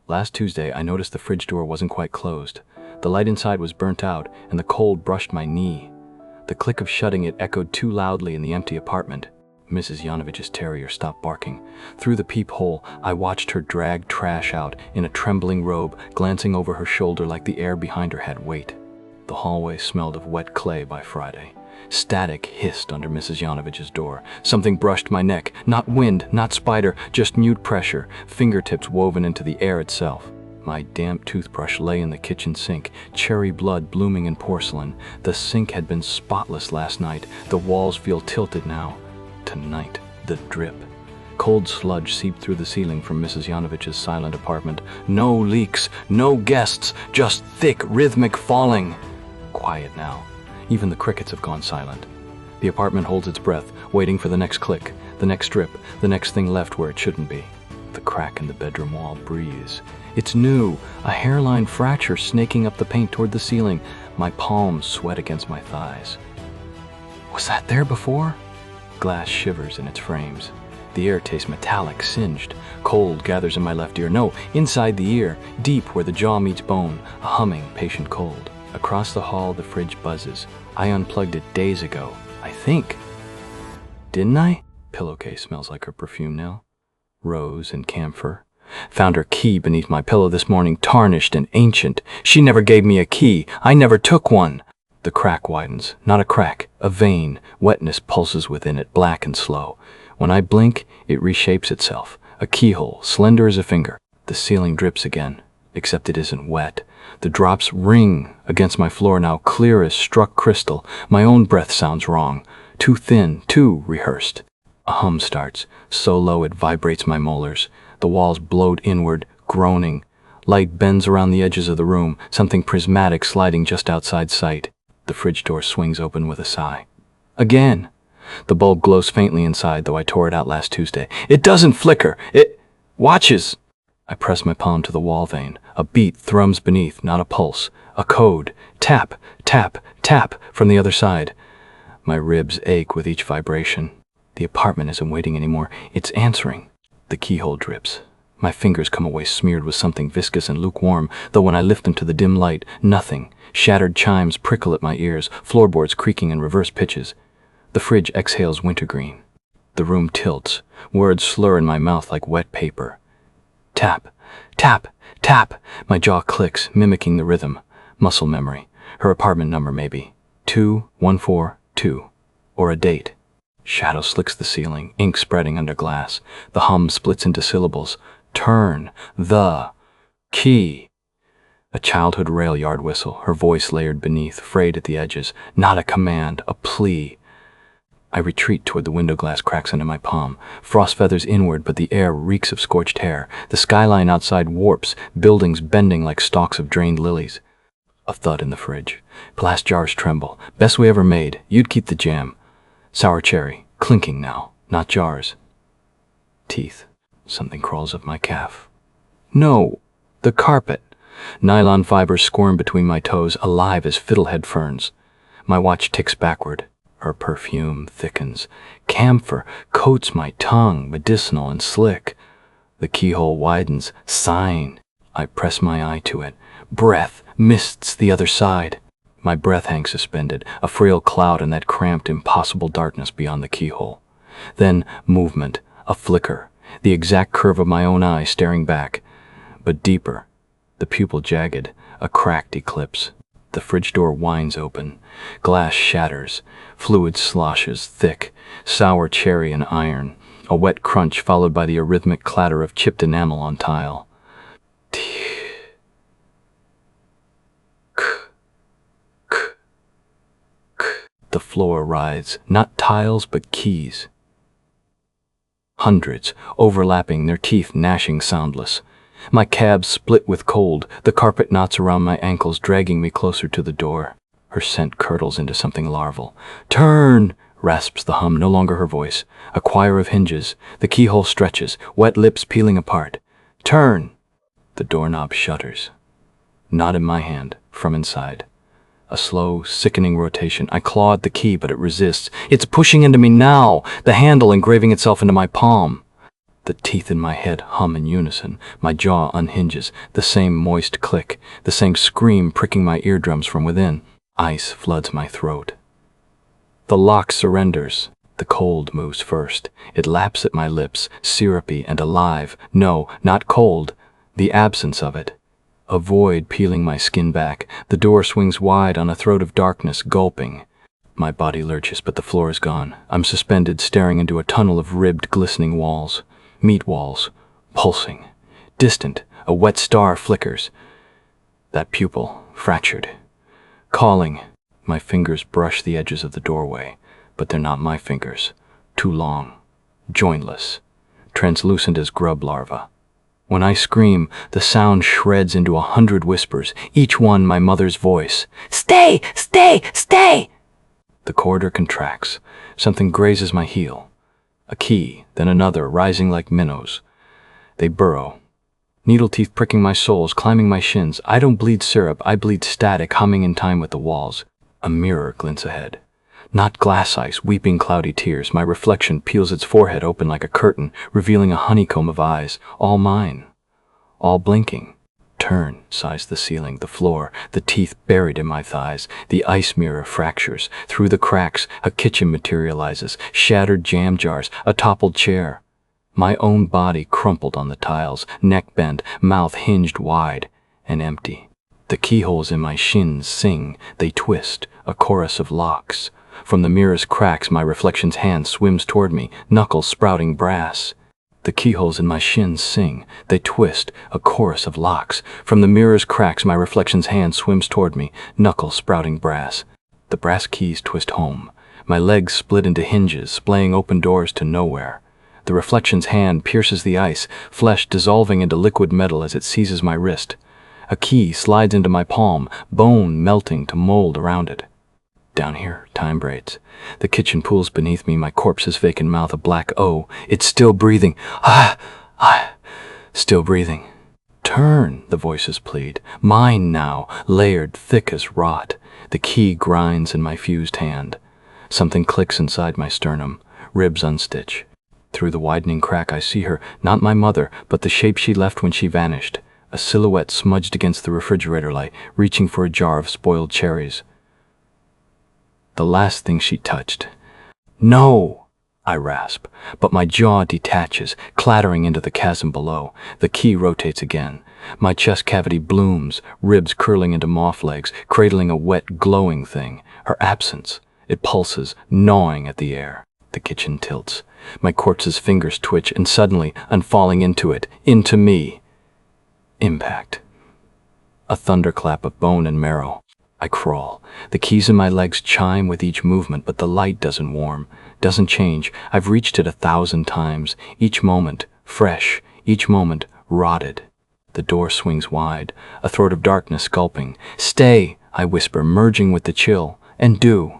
Last Tuesday, I noticed the fridge door wasn't quite closed. The light inside was burnt out, and the cold brushed my knee. The click of shutting it echoed too loudly in the empty apartment. Mrs. Yanovich's terrier stopped barking. Through the peephole, I watched her drag trash out in a trembling robe, glancing over her shoulder like the air behind her had weight. The hallway smelled of wet clay by Friday. Static hissed under Mrs. Yanovich's door. Something brushed my neck. Not wind, not spider, just mute pressure, fingertips woven into the air itself. My damp toothbrush lay in the kitchen sink, cherry blood blooming in porcelain. The sink had been spotless last night. The walls feel tilted now. Tonight, the drip. Cold sludge seeped through the ceiling from Mrs. Yanovich's silent apartment. No leaks, no guests, just thick, rhythmic falling. Quiet now. Even the crickets have gone silent. The apartment holds its breath, waiting for the next click, the next strip, the next thing left where it shouldn't be. The crack in the bedroom wall breathes. It's new, a hairline fracture snaking up the paint toward the ceiling. My palms sweat against my thighs. Was that there before? Glass shivers in its frames. The air tastes metallic, singed. Cold gathers in my left ear. No, inside the ear, deep where the jaw meets bone, a humming, patient cold. Across the hall, the fridge buzzes. I unplugged it days ago, I think. Didn't I? Pillowcase smells like her perfume now. Rose and camphor. Found her key beneath my pillow this morning, tarnished and ancient. She never gave me a key. I never took one. The crack widens. Not a crack, a vein. Wetness pulses within it, black and slow. When I blink, it reshapes itself. A keyhole, slender as a finger. The ceiling drips again, except it isn't wet. The drops ring against my floor now, clear as struck crystal. My own breath sounds wrong. Too thin, too rehearsed. A hum starts, so low it vibrates my molars. The walls bloat inward, groaning. Light bends around the edges of the room, something prismatic sliding just outside sight. The fridge door swings open with a sigh. Again! The bulb glows faintly inside, though I tore it out last Tuesday. It doesn't flicker! It watches! I press my palm to the wall vein. A beat thrums beneath, not a pulse. A code. Tap, tap, tap from the other side. My ribs ache with each vibration. The apartment isn't waiting anymore. It's answering. The keyhole drips. My fingers come away smeared with something viscous and lukewarm, though when I lift them to the dim light, nothing. Shattered chimes prickle at my ears, floorboards creaking in reverse pitches. The fridge exhales wintergreen. The room tilts. Words slur in my mouth like wet paper. Tap, tap, tap. My jaw clicks, mimicking the rhythm. Muscle memory. Her apartment number, maybe. 2142. Or a date. Shadow slicks the ceiling, ink spreading under glass. The hum splits into syllables. Turn. The. Key. A childhood rail yard whistle, her voice layered beneath, frayed at the edges. Not a command, a plea. I retreat toward the window glass cracks under my palm. Frost feathers inward, but the air reeks of scorched hair. The skyline outside warps, buildings bending like stalks of drained lilies. A thud in the fridge. Glass jars tremble. Best we ever made. You'd keep the jam. Sour cherry. Clinking now. Not jars. Teeth. Something crawls up my calf. No. The carpet. Nylon fibers squirm between my toes, alive as fiddlehead ferns. My watch ticks backward. Her perfume thickens. Camphor coats my tongue, medicinal and slick. The keyhole widens, sighing. I press my eye to it. Breath mists the other side. My breath hangs suspended, a frail cloud in that cramped, impossible darkness beyond the keyhole. Then movement, a flicker, the exact curve of my own eye staring back. But deeper, the pupil jagged, a cracked eclipse. The fridge door winds open. Glass shatters. Fluid sloshes, thick. Sour cherry and iron. A wet crunch followed by the arrhythmic clatter of chipped enamel on tile. The floor writhes. Not tiles, but keys. Hundreds, overlapping, their teeth gnashing soundless. My calves split with cold, the carpet knots around my ankles dragging me closer to the door. Her scent curdles into something larval. Turn! Rasps the hum, no longer her voice. A choir of hinges. The keyhole stretches, wet lips peeling apart. Turn! The doorknob shudders. Not in my hand, from inside. A slow, sickening rotation. I claw at the key, but it resists. It's pushing into me now, the handle engraving itself into my palm. The teeth in my head hum in unison. My jaw unhinges. The same moist click. The same scream pricking my eardrums from within. Ice floods my throat. The lock surrenders. The cold moves first. It laps at my lips, syrupy and alive. No, not cold. The absence of it. A void peeling my skin back. The door swings wide on a throat of darkness, gulping. My body lurches, but the floor is gone. I'm suspended, staring into a tunnel of ribbed, glistening walls. Meat walls. Pulsing. Distant. A wet star flickers. That pupil. Fractured. Calling. My fingers brush the edges of the doorway, but they're not my fingers. Too long. Jointless. Translucent as grub larvae. When I scream, the sound shreds into 100 whispers, each one my mother's voice. Stay! Stay! Stay! The corridor contracts. Something grazes my heel. A key, then another, rising like minnows. They burrow. Needle teeth pricking my soles, climbing my shins. I don't bleed syrup, I bleed static, humming in time with the walls. A mirror glints ahead. Not glass ice, weeping cloudy tears. My reflection peels its forehead open like a curtain, revealing a honeycomb of eyes. All mine. All blinking. Turn, sighs the ceiling, the floor, the teeth buried in my thighs. The ice mirror fractures. Through the cracks, a kitchen materializes. Shattered jam jars, a toppled chair. My own body crumpled on the tiles, neck bent, mouth hinged wide, and empty. The keyholes in my shins sing, they twist, a chorus of locks. From the mirror's cracks, my reflection's hand swims toward me, knuckles sprouting brass. The keyholes in my shins sing, they twist, a chorus of locks. From the mirror's cracks, my reflection's hand swims toward me, knuckles sprouting brass. The brass keys twist home. My legs split into hinges, splaying open doors to nowhere. The reflection's hand pierces the ice, flesh dissolving into liquid metal as it seizes my wrist. A key slides into my palm, bone melting to mold around it. Down here, time braids. The kitchen pools beneath me, my corpse's vacant mouth a black O. It's still breathing. Still breathing. Turn, the voices plead. Mine now, layered thick as rot. The key grinds in my fused hand. Something clicks inside my sternum. Ribs unstitch. Through the widening crack I see her, not my mother, but the shape she left when she vanished. A silhouette smudged against the refrigerator light, reaching for a jar of spoiled cherries. The last thing she touched. No! I rasp, but my jaw detaches, clattering into the chasm below. The key rotates again. My chest cavity blooms, ribs curling into moth legs, cradling a wet, glowing thing. Her absence. It pulses, gnawing at the air. The kitchen tilts. My corpse's fingers twitch, and suddenly I'm falling into it, into me. Impact. A thunderclap of bone and marrow. I crawl. The keys in my legs chime with each movement, but the light doesn't warm, doesn't change. I've reached it 1,000 times, each moment fresh, each moment rotted. The door swings wide, a throat of darkness gulping. Stay, I whisper, merging with the chill, and do.